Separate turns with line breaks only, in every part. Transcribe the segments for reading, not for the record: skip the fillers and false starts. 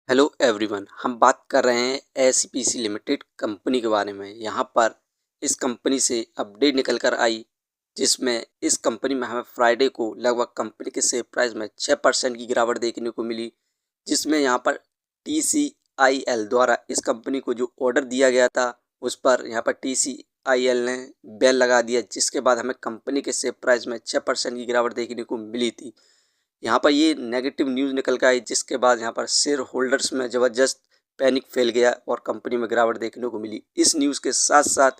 Hello everyone, हम बात कर रहे हैं एसईपीसी लिमिटेड कंपनी के बारे में। यहाँ पर इस कंपनी से अपडेट निकल कर आई, जिसमें इस कंपनी में हमें फ्राइडे को लगभग कंपनी के शेयर प्राइस में 6% की गिरावट देखने को मिली। जिसमें यहाँ पर टीसीआईएल द्वारा इस कंपनी को जो ऑर्डर दिया गया था उस पर यहाँ पर टीसीआईएल ने बैन लगा दिया, जिसके बाद हमें कंपनी के शेयर प्राइस में 6% की गिरावट देखने को मिली थी। यहाँ पर ये नेगेटिव न्यूज़ निकल के आई, जिसके बाद यहाँ पर शेयर होल्डर्स में ज़बरदस्त पैनिक फैल गया और कंपनी में गिरावट देखने को मिली। इस न्यूज़ के साथ साथ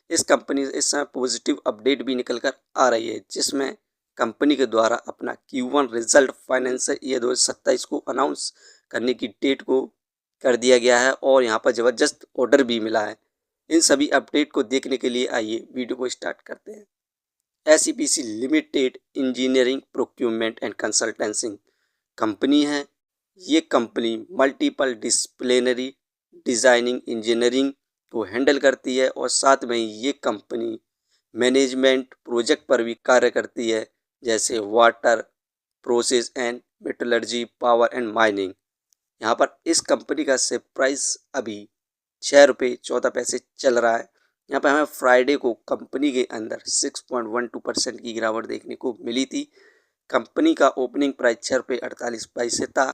इस कंपनी से इस समय पॉजिटिव अपडेट भी निकल कर आ रही है, जिसमें कंपनी के द्वारा अपना Q1 रिजल्ट फाइनेंशियल ईयर 2027 को अनाउंस करने की डेट को कर दिया गया है और यहाँ पर ज़बरदस्त ऑर्डर भी मिला है। इन सभी अपडेट को देखने के लिए आइए वीडियो को स्टार्ट करते हैं। SEPC limited engineering procurement and consultancy company है। ये कंपनी मल्टीपल डिसिप्लिनरी डिज़ाइनिंग इंजीनियरिंग को हैंडल करती है और साथ में ये कंपनी मैनेजमेंट प्रोजेक्ट पर भी कार्य करती है, जैसे water process and metallurgy, power and mining. यहाँ पर इस कंपनी का शेयर प्राइस अभी 6 रुपये 14 पैसे चल रहा है। यहाँ पर हमें फ्राइडे को कंपनी के अंदर 6.12% की गिरावट देखने को मिली थी। कंपनी का ओपनिंग प्राइस 6 रुपये 48 पैसे था,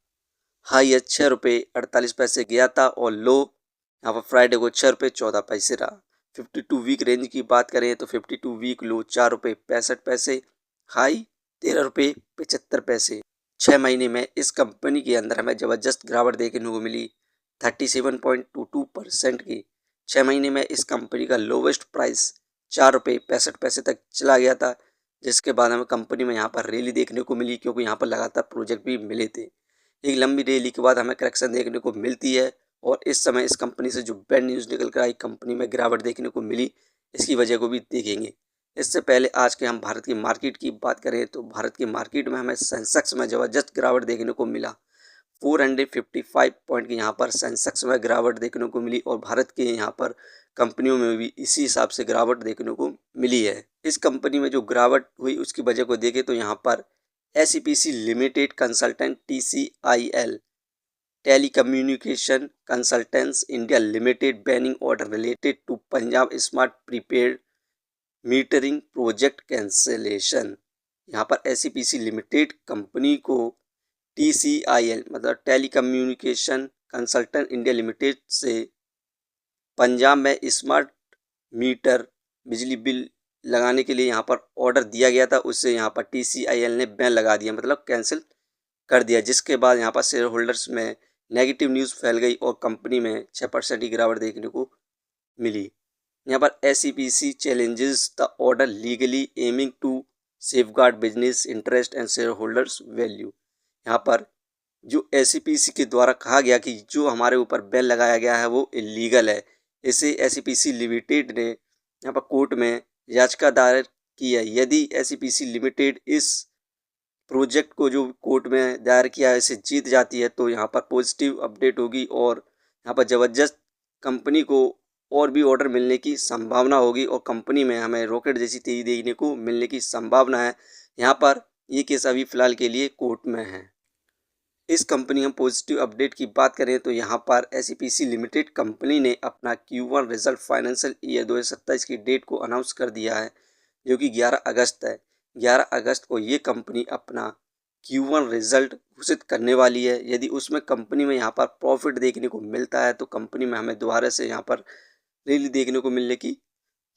हाईएस्ट 6 रुपये 48 पैसे गया था और लो यहाँ पर फ्राइडे को 6 रुपये 14 पैसे रहा। 52 वीक रेंज की बात करें तो 52 वीक लो 4 रुपये 65 पैसे, हाई 13 रुपये 75 पैसे। 6 महीने में इस कंपनी के अंदर हमें ज़बरदस्त गिरावट देखने को मिली 37.22% की। 6 महीने में इस कंपनी का लोवेस्ट प्राइस 4 रुपये 65 पैसे तक चला गया था, जिसके बाद हमें कंपनी में यहाँ पर रैली देखने को मिली, क्योंकि यहाँ पर लगातार प्रोजेक्ट भी मिले थे। एक लंबी रैली के बाद हमें करेक्शन देखने को मिलती है और इस समय इस कंपनी से जो बैड न्यूज़ निकल कर आई, कंपनी में गिरावट देखने को मिली, इसकी वजह को भी देखेंगे। इससे पहले आज के हम भारत की मार्केट की बात करें तो भारत की मार्केट में हमें सेंसेक्स में ज़बरदस्त गिरावट देखने को मिला। 455 पॉइंट की यहाँ पर सेंसेक्स में गिरावट देखने को मिली और भारत के यहाँ पर कंपनियों में भी इसी हिसाब से गिरावट देखने को मिली है। इस कंपनी में जो गिरावट हुई उसकी वजह को देखें तो यहाँ पर SEPC limited consultant TCIL telecommunication consultants India limited banning order related to Punjab smart prepaid metering project cancellation. यहाँ पर एसईपीसी लिमिटेड कंपनी को टीसीआईएल मतलब टेलीकम्युनिकेशन कंसल्टेंट इंडिया लिमिटेड से पंजाब में स्मार्ट मीटर बिजली बिल लगाने के लिए यहाँ पर ऑर्डर दिया गया था, उससे यहाँ पर टीसीआईएल ने बैन लगा दिया, मतलब कैंसिल कर दिया। जिसके बाद यहाँ पर शेयर होल्डर्स में नेगेटिव न्यूज़ फैल गई और कंपनी में 6% की गिरावट देखने को मिली। यहाँ पर SEPC challenges the order legally aiming to safeguard business interest and shareholders value. यहाँ पर जो एसईपीसी के द्वारा कहा गया कि जो हमारे ऊपर बैन लगाया गया है वो इलीगल है, इसे एसईपीसी लिमिटेड ने यहाँ पर कोर्ट में याचिका दायर की है। यदि एसईपीसी लिमिटेड इस प्रोजेक्ट को जो कोर्ट में दायर किया है इसे जीत जाती है तो यहाँ पर पॉजिटिव अपडेट होगी और यहाँ पर ज़बरदस्त कंपनी को और भी ऑर्डर मिलने की संभावना होगी और कंपनी में हमें रॉकेट जैसी तेज़ी देखने को मिलने की संभावना है। यहाँ पर ये केस अभी फ़िलहाल के लिए कोर्ट में है। इस कंपनी हम पॉजिटिव अपडेट की बात करें तो यहाँ पर एसईपीसी लिमिटेड कंपनी ने अपना Q1 रिजल्ट फाइनेंशियल ईयर 2027 की डेट को अनाउंस कर दिया है, जो कि 11 अगस्त है। 11 अगस्त को ये कंपनी अपना Q1 रिजल्ट घोषित करने वाली है। यदि उसमें कंपनी में यहाँ पर प्रॉफिट देखने को मिलता है तो कंपनी में हमें दोबारा से यहाँ पर रैली देखने को मिलने की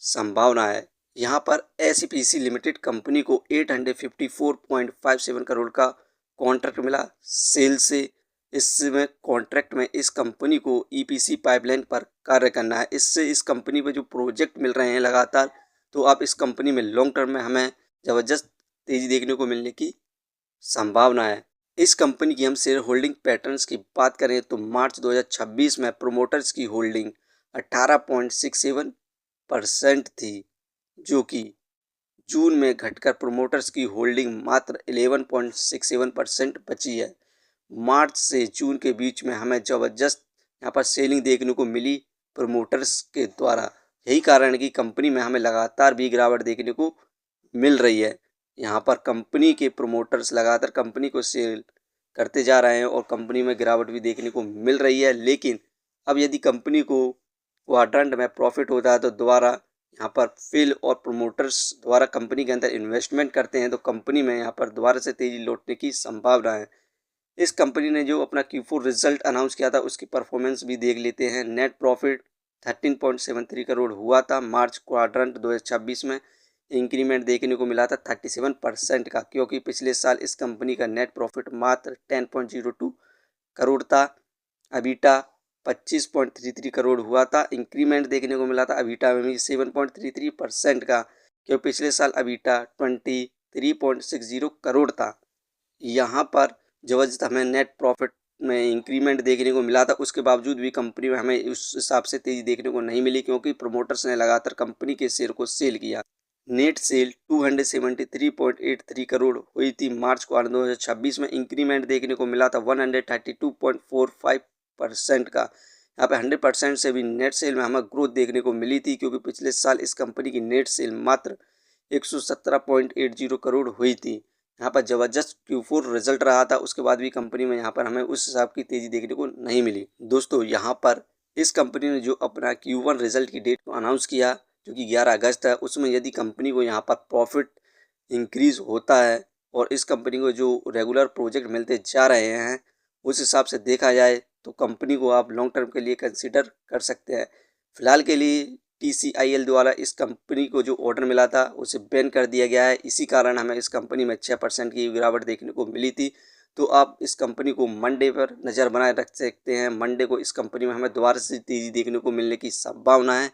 संभावना है। यहाँ पर एसईपीसी लिमिटेड कंपनी को 854.57 करोड़ का कॉन्ट्रैक्ट मिला सेल से। इसमें कॉन्ट्रैक्ट में इस कंपनी को ईपीसी पाइपलाइन पर कार्य करना है। इससे इस कंपनी पे जो प्रोजेक्ट मिल रहे हैं लगातार, तो आप इस कंपनी में लॉन्ग टर्म में हमें ज़बरदस्त तेज़ी देखने को मिलने की संभावना है। इस कंपनी की हम शेयर होल्डिंग पैटर्न्स की बात करें तो मार्च 2026 में प्रोमोटर्स की होल्डिंग 18.67% थी, जो कि जून में घटकर प्रोमोटर्स की होल्डिंग मात्र 11.67% बची है। मार्च से जून के बीच में हमें ज़बरदस्त यहाँ पर सेलिंग देखने को मिली प्रोमोटर्स के द्वारा। यही कारण है कि कंपनी में हमें लगातार भी गिरावट देखने को मिल रही है। यहाँ पर कंपनी के प्रोमोटर्स लगातार कंपनी को सेल करते जा रहे हैं और कंपनी में गिरावट भी देखने को मिल रही है। लेकिन अब यदि कंपनी को क्वाड्रेंट में प्रॉफिट होता है तो दोबारा यहाँ पर फिल और प्रोमोटर्स द्वारा कंपनी के अंदर इन्वेस्टमेंट करते हैं तो कंपनी में यहाँ पर दोबारा से तेजी लौटने की संभावना है। इस कंपनी ने जो अपना Q4 रिजल्ट अनाउंस किया था उसकी परफॉर्मेंस भी देख लेते हैं। नेट प्रॉफिट 13.73 करोड़ हुआ था मार्च क्वाड्रेंट 2026 में। इंक्रीमेंट देखने को मिला था 37% का, क्योंकि पिछले साल इस कंपनी का नेट प्रॉफिट मात्र 10.02 करोड़ था। अबीटा 25.33 करोड़ हुआ था। इंक्रीमेंट देखने को मिला था अबीटा में भी 7.33% का, क्योंकि पिछले साल अबीटा 23.60 करोड़ था। यहाँ पर ज़बरदस्त हमें नेट प्रॉफिट में इंक्रीमेंट देखने को मिला था। उसके बावजूद भी कंपनी में हमें उस हिसाब से तेज़ी देखने को नहीं मिली, क्योंकि प्रमोटर्स ने लगातार कंपनी के शेयर को सेल किया। नेट सेल 273.83 करोड़ हुई थी मार्च क्वार्टर 2026 में। इंक्रीमेंट देखने को मिला था 132.45% का। यहाँ पे 100% से भी नेट सेल में हमें ग्रोथ देखने को मिली थी, क्योंकि पिछले साल इस कंपनी की नेट सेल मात्र 117.80 करोड़ हुई थी। यहाँ पर ज़बरदस्त Q4 रिजल्ट रहा था, उसके बाद भी कंपनी में यहाँ पर हमें उस हिसाब की तेज़ी देखने को नहीं मिली। दोस्तों, यहाँ पर इस कंपनी ने जो अपना Q1 रिजल्ट की डेट को अनाउंस किया जो कि 11 अगस्त है, उसमें यदि कंपनी को यहाँ पर प्रॉफिट इंक्रीज़ होता है और इस कंपनी को जो रेगुलर प्रोजेक्ट मिलते जा रहे हैं उस हिसाब से देखा जाए तो कंपनी को आप लॉन्ग टर्म के लिए कंसिडर कर सकते हैं। फ़िलहाल के लिए TCIL द्वारा इस कंपनी को जो ऑर्डर मिला था उसे बैन कर दिया गया है। इसी कारण हमें इस कंपनी में 6% की गिरावट देखने को मिली थी। तो आप इस कंपनी को मंडे पर नज़र बनाए रख सकते हैं। मंडे को इस कंपनी में हमें दोबारा से तेज़ी देखने को मिलने की संभावना है।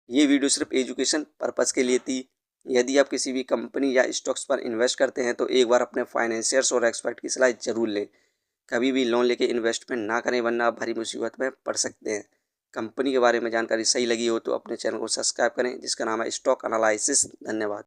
ये वीडियो सिर्फ एजुकेशन पर्पज़ के लिए थी। यदि आप किसी भी कंपनी या स्टॉक्स पर इन्वेस्ट करते हैं तो एक बार अपने फाइनेंशियर्स और एक्सपर्ट की सलाह ज़रूर लें। कभी भी लोन लेके इन्वेस्टमेंट ना करें, वरना आप भारी मुसीबत में पड़ सकते हैं। कंपनी के बारे में जानकारी सही लगी हो तो अपने चैनल को सब्सक्राइब करें, जिसका नाम है स्टॉक एनालिसिस। धन्यवाद।